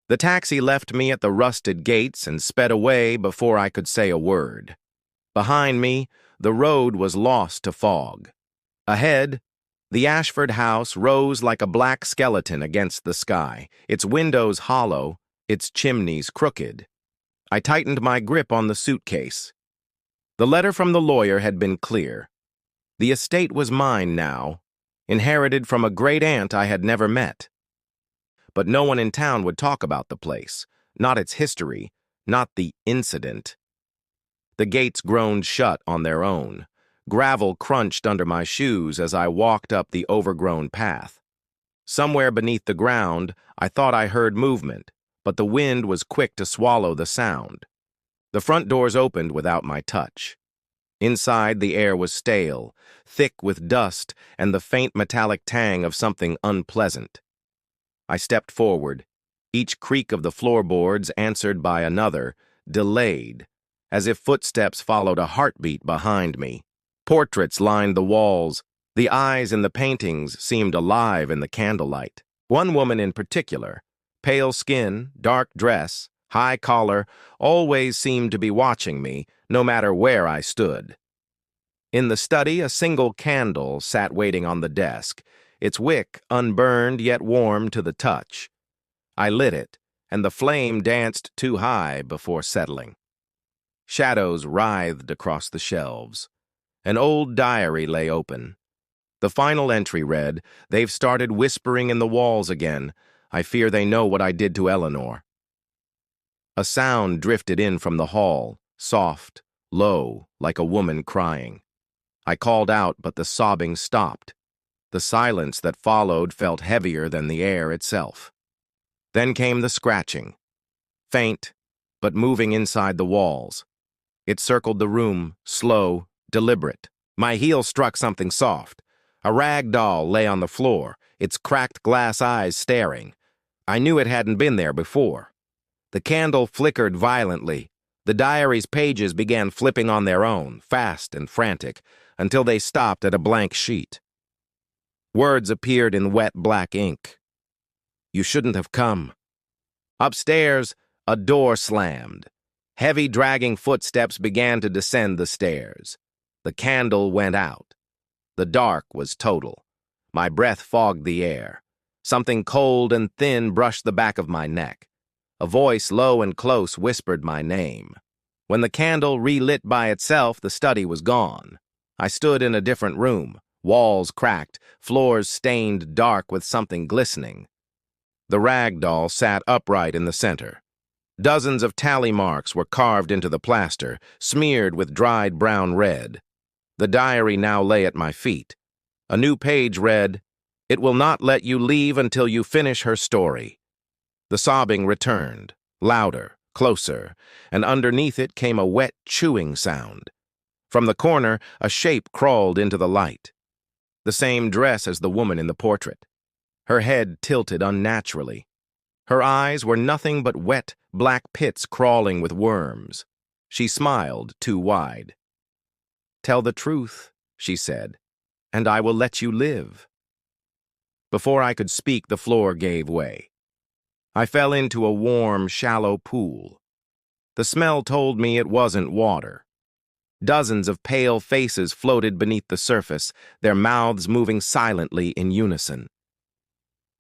The taxi left me at the rusted gates and sped away before I could say a word. Behind me, the road was lost to fog. Ahead, the Ashford House rose like a black skeleton against the sky, its windows hollow, its chimneys crooked. I tightened my grip on the suitcase. The letter from the lawyer had been clear. The estate was mine now, inherited from a great-aunt I had never met. But no one in town would talk about the place, not its history, not the incident. The gates groaned shut on their own. Gravel crunched under my shoes as I walked up the overgrown path. Somewhere beneath the ground, I thought I heard movement, but the wind was quick to swallow the sound. The front doors opened without my touch. Inside, the air was stale, thick with dust and the faint metallic tang of something unpleasant. I stepped forward, each creak of the floorboards answered by another, delayed, as if footsteps followed a heartbeat behind me. Portraits lined the walls. The eyes in the paintings seemed alive in the candlelight. One woman in particular, pale skin, dark dress, high collar, always seemed to be watching me, no matter where I stood. In the study, a single candle sat waiting on the desk, its wick unburned yet warm to the touch. I lit it, and the flame danced too high before settling. Shadows writhed across the shelves. An old diary lay open. The final entry read, "They've started whispering in the walls again. I fear they know what I did to Eleanor." A sound drifted in from the hall, soft, low, like a woman crying. I called out, but the sobbing stopped. The silence that followed felt heavier than the air itself. Then came the scratching. Faint, but moving inside the walls. It circled the room, slow, deliberate. My heel struck something soft. A rag doll lay on the floor, its cracked glass eyes staring. I knew it hadn't been there before. The candle flickered violently. The diary's pages began flipping on their own, fast and frantic, until they stopped at a blank sheet. Words appeared in wet black ink. "You shouldn't have come." Upstairs, a door slammed. Heavy, dragging footsteps began to descend the stairs. The candle went out. The dark was total. My breath fogged the air. Something cold and thin brushed the back of my neck. A voice low and close whispered my name. When the candle relit by itself, the study was gone. I stood in a different room, walls cracked, floors stained dark with something glistening. The rag doll sat upright in the center. Dozens of tally marks were carved into the plaster, smeared with dried brown red. The diary now lay at my feet. A new page read, "It will not let you leave until you finish her story." The sobbing returned, louder, closer, and underneath it came a wet chewing sound. From the corner, a shape crawled into the light. The same dress as the woman in the portrait. Her head tilted unnaturally. Her eyes were nothing but wet, black pits crawling with worms. She smiled too wide. "Tell the truth," she said, "and I will let you live." Before I could speak, the floor gave way. I fell into a warm, shallow pool. The smell told me it wasn't water. Dozens of pale faces floated beneath the surface, their mouths moving silently in unison.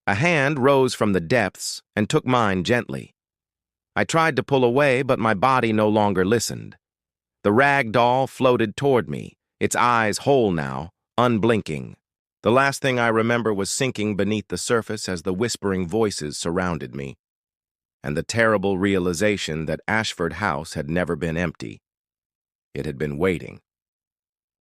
A hand rose from the depths and took mine gently. I tried to pull away, but my body no longer listened. The rag doll floated toward me, its eyes whole now, unblinking. The last thing I remember was sinking beneath the surface as the whispering voices surrounded me, and the terrible realization that Ashford House had never been empty. It had been waiting.